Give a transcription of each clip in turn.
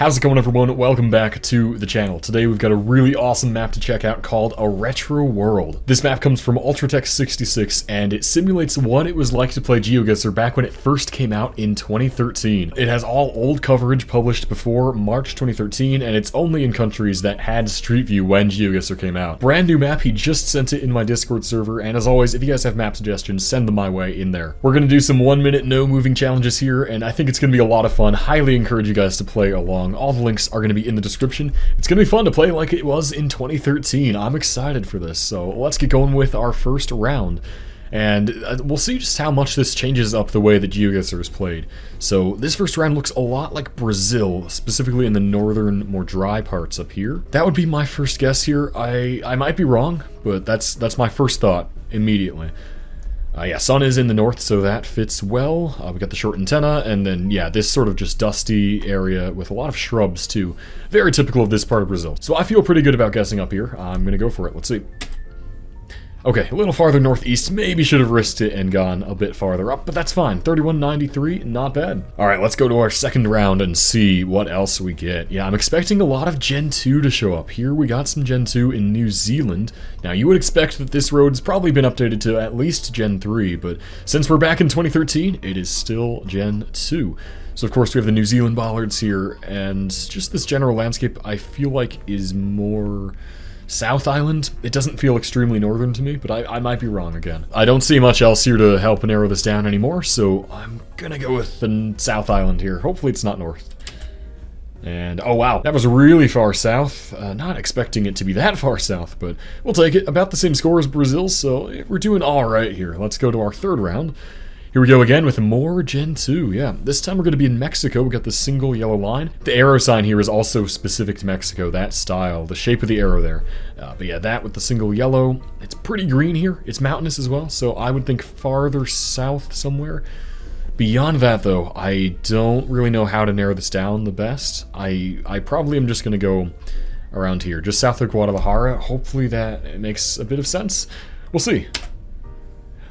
How's it going, everyone? Welcome back to the channel. Today we've got a really awesome map to check out called A Retro World. This map comes from Ultratech66 and it simulates what it was like to play GeoGuessr back when it first came out in 2013. It has all old coverage published before March 2013 and it's only in countries that had Street View when GeoGuessr came out. Brand new map, he just sent it in my Discord server, and as always, if you guys have map suggestions, send them my way in there. We're gonna do some 1 minute no moving challenges here and I think it's gonna be a lot of fun. Highly encourage you guys to play along. All the links are going to be in the description. It's going to be fun to play like it was in 2013. I'm excited for this, so let's get going with our first round. And we'll see just how much this changes up the way that GeoGuessr is played. So this first round looks a lot like Brazil, specifically in the northern, more dry parts up here. That would be my first guess here. I might be wrong, but that's my first thought immediately. Yeah, sun is in the north, so that fits well. We got the short antenna, and then, yeah, this sort of just dusty area with a lot of shrubs, too. Very typical of this part of Brazil. So I feel pretty good about guessing up here. I'm gonna go for it. Let's see. Okay, a little farther northeast. Maybe should have risked it and gone a bit farther up, but that's fine. 3193, not bad. All right, let's go to our second round and see what else we get. Yeah, I'm expecting a lot of Gen 2 to show up. Here we got some Gen 2 in New Zealand. Now, you would expect that this road's probably been updated to at least Gen 3, but since we're back in 2013, it is still Gen 2. So, of course, we have the New Zealand bollards here, and just this general landscape I feel like is more South Island. It doesn't feel extremely northern to me, but I might be wrong again. I don't see much else here to help narrow this down anymore, so I'm gonna go with the South Island here. Hopefully it's not north. And, oh wow, that was really far south. Not expecting it to be that far south, but we'll take it. About the same score as Brazil, so we're doing alright here. Let's go to our third round. Here we go again with more Gen 2, yeah. This time we're going to be in Mexico. We got the single yellow line. The arrow sign here is also specific to Mexico, that style, the shape of the arrow there. But yeah, that with the single yellow. It's pretty green here. It's mountainous as well, so I would think farther south somewhere. Beyond that, though, I don't really know how to narrow this down the best. I probably am just going to go around here, just south of Guadalajara. Hopefully that makes a bit of sense. We'll see.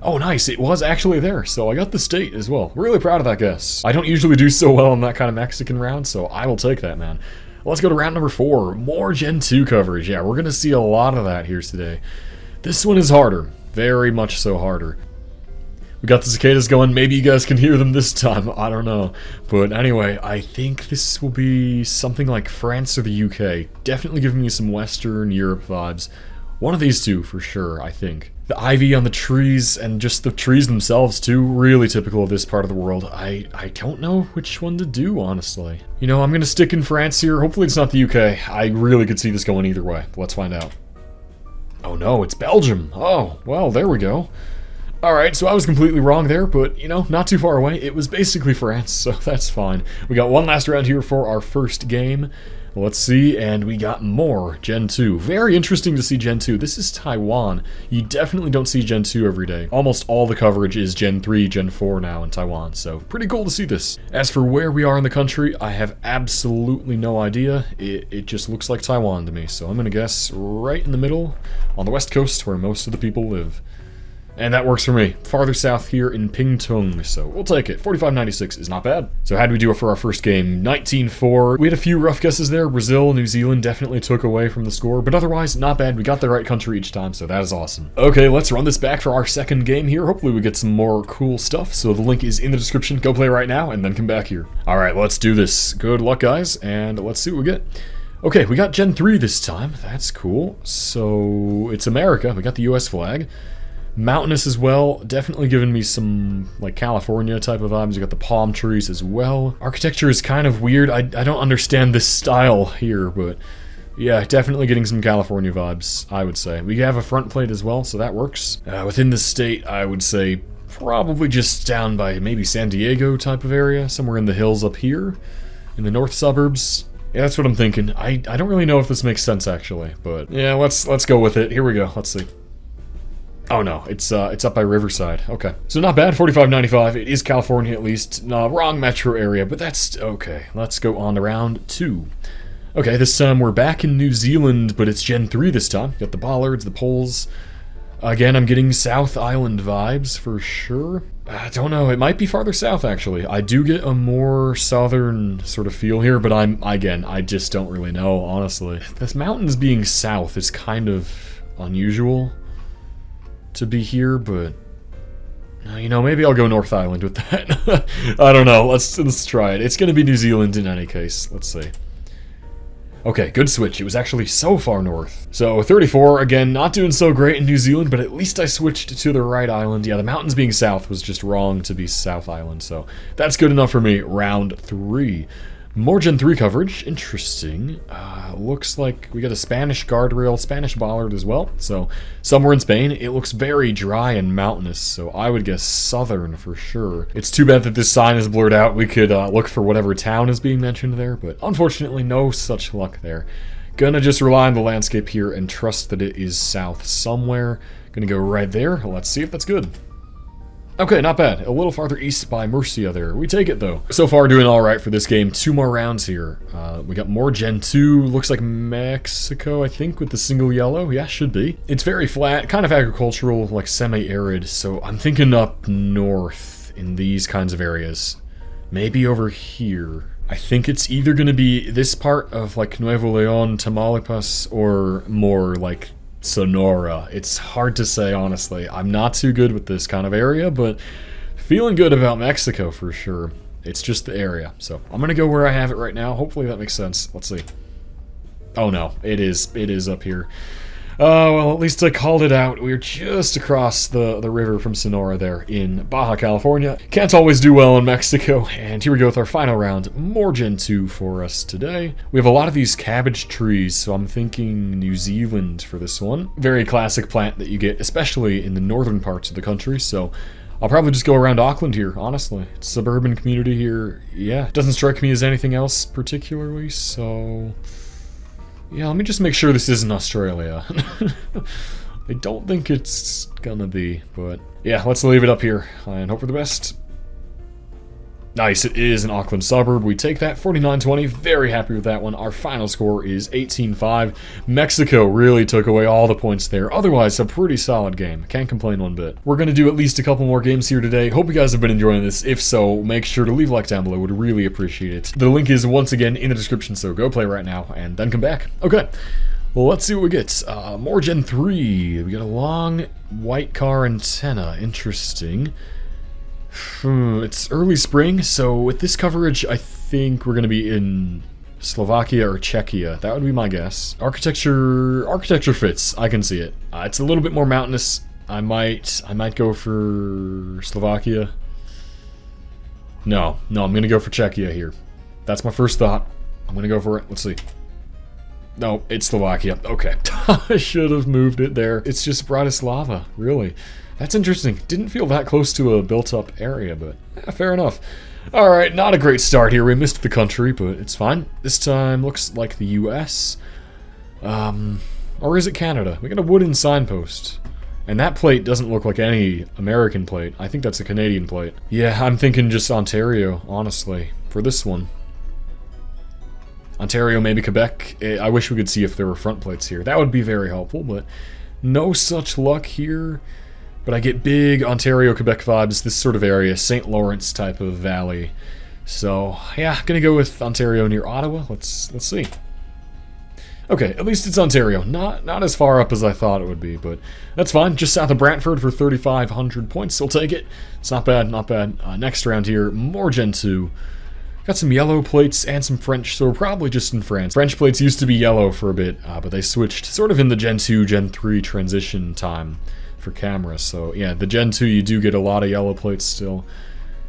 Oh, nice. It was actually there, so I got the state as well. Really proud of that guess. I don't usually do so well in that kind of Mexican round, so I will take that, man. Let's go to round number 4. More Gen 2 coverage. Yeah, we're going to see a lot of that here today. This one is harder. Very much so harder. We got the cicadas going. Maybe you guys can hear them this time. I don't know. But anyway, I think this will be something like France or the UK. Definitely giving me some Western Europe vibes. One of these two, for sure, I think. The ivy on the trees, and just the trees themselves, too, really typical of this part of the world. I don't know which one to do, honestly. You know, I'm gonna stick in France here. Hopefully it's not the UK. I really could see this going either way. Let's find out. Oh no, it's Belgium. Oh, well, there we go. Alright, so I was completely wrong there, but, you know, not too far away. It was basically France, so that's fine. We got one last round here for our first game. Let's see, and we got more Gen 2. Very interesting to see Gen 2. This is Taiwan. You definitely don't see Gen 2 every day. Almost all the coverage is Gen 3, Gen 4 now in Taiwan, so pretty cool to see this. As for where we are in the country, I have absolutely no idea. It just looks like Taiwan to me, so I'm gonna guess right in the middle, on the west coast where most of the people live. And that works for me. Farther south here in Pingtung, so we'll take it. 4596 is not bad. So how did we do it for our first game? 19-4. We had a few rough guesses there. Brazil, New Zealand definitely took away from the score, but otherwise, not bad. We got the right country each time, so that is awesome. Okay, let's run this back for our second game here. Hopefully we get some more cool stuff, so the link is in the description. Go play right now, and then come back here. Alright, let's do this. Good luck, guys, and let's see what we get. Okay, we got Gen 3 this time. That's cool. So, it's America. We got the US flag. Mountainous as well, definitely giving me some, like, California type of vibes. You got the palm trees as well. Architecture is kind of weird. I don't understand this style here, but yeah, definitely getting some California vibes, I would say. We have a front plate as well, so that works. Within the state, I would say probably just down by maybe San Diego type of area, somewhere in the hills up here, in the north suburbs. Yeah, that's what I'm thinking. I don't really know if this makes sense, actually, but yeah, let's go with it. Here we go. Let's see. Oh no, it's up by Riverside. Okay. So not bad, 4595. It is California at least. No, wrong metro area, but that's okay. Let's go on to round 2. Okay, this time we're back in New Zealand, but it's Gen 3 this time. Got the bollards, the poles. Again, I'm getting South Island vibes for sure. I don't know, it might be farther south actually. I do get a more southern sort of feel here, but I just don't really know, honestly. This mountains being south is kind of unusual to be here, but you know, maybe I'll go North Island with that. I don't know, let's try it. It's gonna be New Zealand in any case, let's see. Okay, good switch. It was actually so far north. So 34, again, not doing so great in New Zealand, but at least I switched to the right island. Yeah, the mountains being south was just wrong to be South Island, so that's good enough for me. Round 3. More Gen 3 coverage. Interesting. Looks like we got a Spanish guardrail, Spanish bollard as well. So somewhere in Spain. It looks very dry and mountainous, so I would guess southern for sure. It's too bad that this sign is blurred out. We could look for whatever town is being mentioned there, but unfortunately no such luck there. Gonna just rely on the landscape here and trust that it is south somewhere. Gonna go right there. Let's see if that's good. Okay, not bad. A little farther east by Murcia there. We take it, though. So far, doing all right for this game. 2 more rounds here. We got more Gen 2. Looks like Mexico, I think, with the single yellow. Yeah, should be. It's very flat, kind of agricultural, like semi-arid. So I'm thinking up north in these kinds of areas. Maybe over here. I think it's either going to be this part of, like, Nuevo León, Tamaulipas, or more, like, Sonora. It's hard to say, honestly. I'm not too good with this kind of area, but feeling good about Mexico for sure. It's just the area. So I'm gonna go where I have it right now. Hopefully that makes sense. Let's see. Oh no, it is up here. Well, at least I called it out. We're just across the river from Sonora there in Baja California. Can't always do well in Mexico. And here we go with our final round. More Gen 2 for us today. We have a lot of these cabbage trees, so I'm thinking New Zealand for this one. Very classic plant that you get, especially in the northern parts of the country, so I'll probably just go around Auckland here, honestly. It's a suburban community here. Yeah, it doesn't strike me as anything else particularly, so yeah, let me just make sure this isn't Australia. I don't think it's gonna be, but yeah, let's leave it up here and hope for the best. Nice, it is an Auckland suburb. We take that, 49-20. Very happy with that one. Our final score is 18-5. Mexico really took away all the points there. Otherwise, a pretty solid game. Can't complain one bit. We're going to do at least a couple more games here today. Hope you guys have been enjoying this. If so, make sure to leave a like down below. Would really appreciate it. The link is once again in the description, so go play right now and then come back. Okay. Well, let's see what we get. More Gen 3. We got a long white car antenna. Interesting. It's early spring, so with this coverage, I think we're going to be in Slovakia or Czechia. That would be my guess. Architecture fits. I can see it. It's a little bit more mountainous. I might go for Slovakia. No, I'm going to go for Czechia here. That's my first thought. I'm going to go for it. Let's see. No, it's Slovakia. Okay. I should have moved it there. It's just Bratislava, really. That's interesting. Didn't feel that close to a built-up area, but yeah, fair enough. Alright, not a great start here. We missed the country, but it's fine. This time looks like the US. Or is it Canada? We got a wooden signpost. And that plate doesn't look like any American plate. I think that's a Canadian plate. Yeah, I'm thinking just Ontario, honestly, for this one. Ontario, maybe Quebec. I wish we could see if there were front plates here. That would be very helpful, but no such luck here. But I get big Ontario-Quebec vibes, this sort of area, St. Lawrence type of valley. So, yeah, gonna go with Ontario near Ottawa. Let's see. Okay, at least it's Ontario. Not as far up as I thought it would be, but that's fine. Just south of Brantford for 3,500 points. I'll take it. It's not bad, not bad. Next round here, more Gen 2. Got some yellow plates and some French, so we're probably just in France. French plates used to be yellow for a bit, but they switched sort of in the Gen 2, Gen 3 transition time for cameras. So yeah, the Gen 2 you do get a lot of yellow plates still.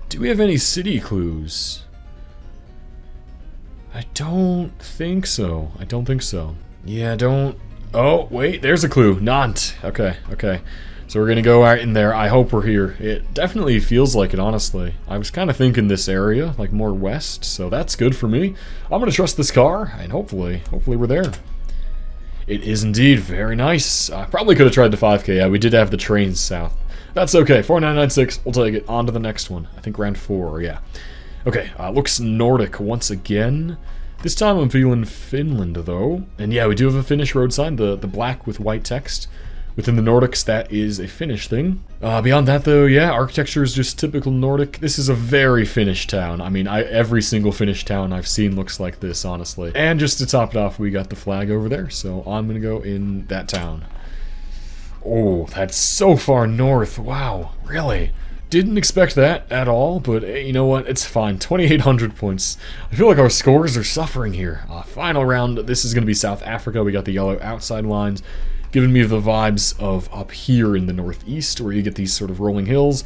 Do we have any city clues? I don't think so. I don't think so. Yeah, don't... Oh, wait, there's a clue. Nantes. Okay. So we're gonna go out in there. I hope we're here. It definitely feels like it, honestly. I was kind of thinking this area, like more west, so that's good for me. I'm gonna trust this car, and hopefully we're there. It is indeed very nice. I probably could have tried the 5K. Yeah, we did have the trains south. That's okay. 4996. We'll take it. On to the next one. I think round 4. Yeah. Okay. Looks Nordic once again. This time I'm feeling Finland though. And yeah, we do have a Finnish road sign. The black with white text. Within the Nordics, that is a Finnish thing. Beyond that, though, yeah, architecture is just typical Nordic. This is a very Finnish town. I mean, every single Finnish town I've seen looks like this, honestly. And just to top it off, we got the flag over there, so I'm gonna go in that town. Oh, that's so far north. Wow, really? Didn't expect that at all, but you know what? It's fine. 2,800 points. I feel like our scores are suffering here. Final round. This is going to be South Africa. We got the yellow outside lines, giving me the vibes of up here in the northeast, where you get these sort of rolling hills.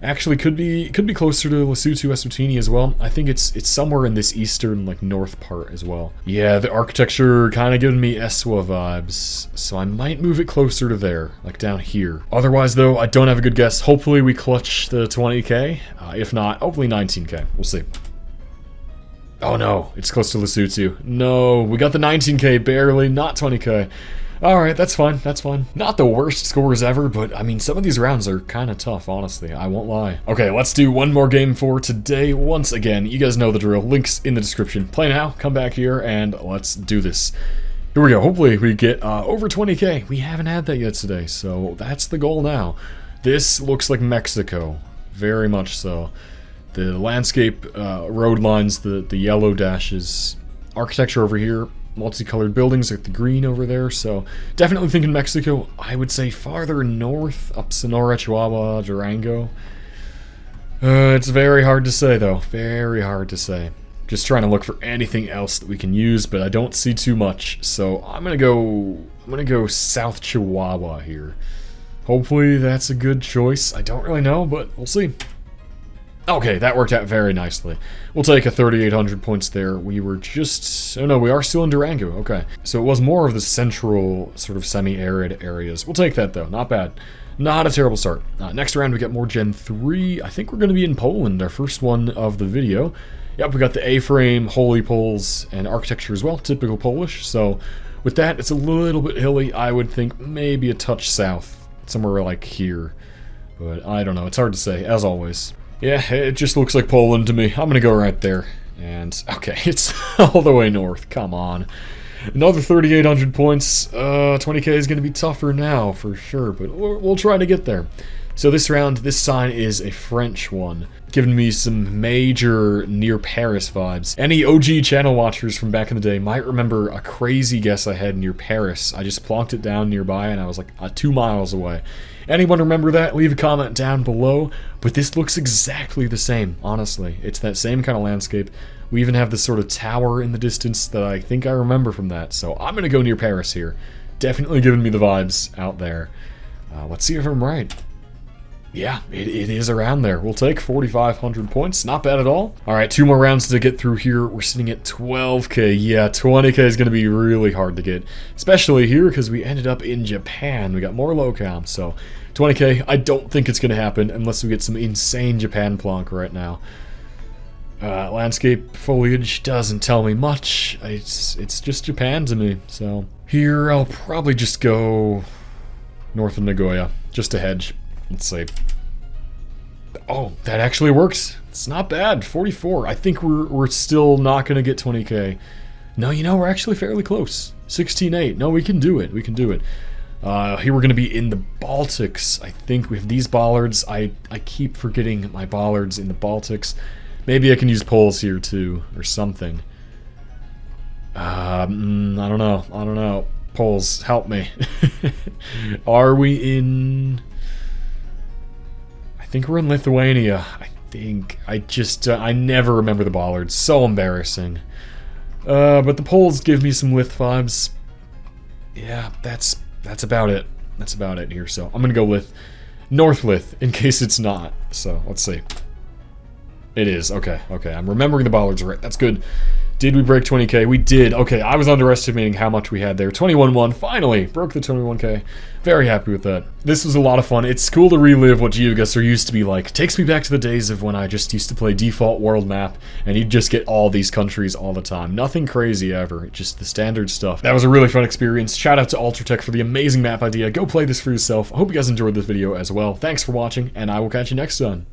Actually, could be closer to Lesotho, Eswatini as well. I think it's somewhere in this eastern, like, north part as well. Yeah, the architecture kind of giving me Eswa vibes, so I might move it closer to there, like down here. Otherwise, though, I don't have a good guess. Hopefully, we clutch the 20k. If not, hopefully 19k. We'll see. Oh no, it's close to Lesotho. No, we got the 19k barely, not 20k. Alright, that's fine, that's fine. Not the worst scores ever, but I mean, some of these rounds are kind of tough, honestly, I won't lie. Okay, let's do one more game for today. Once again, you guys know the drill, links in the description. Play now, come back here, and let's do this. Here we go, hopefully we get over 20k. We haven't had that yet today, so that's the goal now. This looks like Mexico, very much so. The landscape, road lines, the yellow dashes, architecture over here, multicolored buildings like the green over there, so definitely thinking Mexico. I would say farther north, up Sonora, Chihuahua, Durango. It's very hard to say though, very hard to say. Just trying to look for anything else that we can use, but I don't see too much, so I'm gonna go South Chihuahua here. Hopefully that's a good choice. I don't really know, but we'll see. Okay, that worked out very nicely. We'll take a 3,800 points there. We were just... Oh no, we are still in Durango. Okay. So it was more of the central, sort of semi-arid areas. We'll take that, though. Not bad. Not a terrible start. Next round, we get more Gen 3. I think we're going to be in Poland, our first one of the video. Yep, we got the A-frame, holy poles, and architecture as well. Typical Polish. So with that, it's a little bit hilly. I would think maybe a touch south. Somewhere like here. But I don't know. It's hard to say, as always. Yeah, it just looks like Poland to me. I'm gonna go right there. And, okay, it's all the way north. Come on. Another 3,800 points. 20k is gonna be tougher now, for sure, but we'll try to get there. So this round, this sign is a French one, giving me some major near Paris vibes. Any OG channel watchers from back in the day might remember a crazy guess I had near Paris. I just plonked it down nearby and I was like 2 miles away. Anyone remember that? Leave a comment down below. But this looks exactly the same, honestly. It's that same kind of landscape. We even have this sort of tower in the distance that I think I remember from that. So I'm going to go near Paris here. Definitely giving me the vibes out there. Let's see if I'm right. Yeah, it is around there. We'll take 4,500 points. Not bad at all. All right, 2 more rounds to get through here. We're sitting at 12k. Yeah, 20k is going to be really hard to get, especially here because we ended up in Japan. We got more locom, so 20k, I don't think it's going to happen unless we get some insane Japan plonk right now. Landscape foliage doesn't tell me much. It's just Japan to me, so here I'll probably just go north of Nagoya, just to hedge. Let's see. Oh, that actually works. It's not bad. 44. I think we're still not going to get 20k. No, you know, we're actually fairly close. 16.8. No, we can do it. We can do it. Here we're going to be in the Baltics. I think we have these bollards. I keep forgetting my bollards in the Baltics. Maybe I can use poles here too, or something. I don't know. I don't know. Poles, help me. Are we in... I think we're in Lithuania. I think. I never remember the bollards. So embarrassing. But the poles give me some Lith vibes. Yeah, that's about it. That's about it here. So I'm gonna go with North Lith in case it's not. So let's see. It is. Okay. Okay. I'm remembering the bollards right. That's good. Did we break 20k? We did. Okay, I was underestimating how much we had there. 21-1. Finally broke the 21k. Very happy with that. This was a lot of fun. It's cool to relive what GeoGuessr used to be like. Takes me back to the days of when I just used to play default world map and you'd just get all these countries all the time. Nothing crazy ever. Just the standard stuff. That was a really fun experience. Shout out to Ultratech for the amazing map idea. Go play this for yourself. I hope you guys enjoyed this video as well. Thanks for watching and I will catch you next time.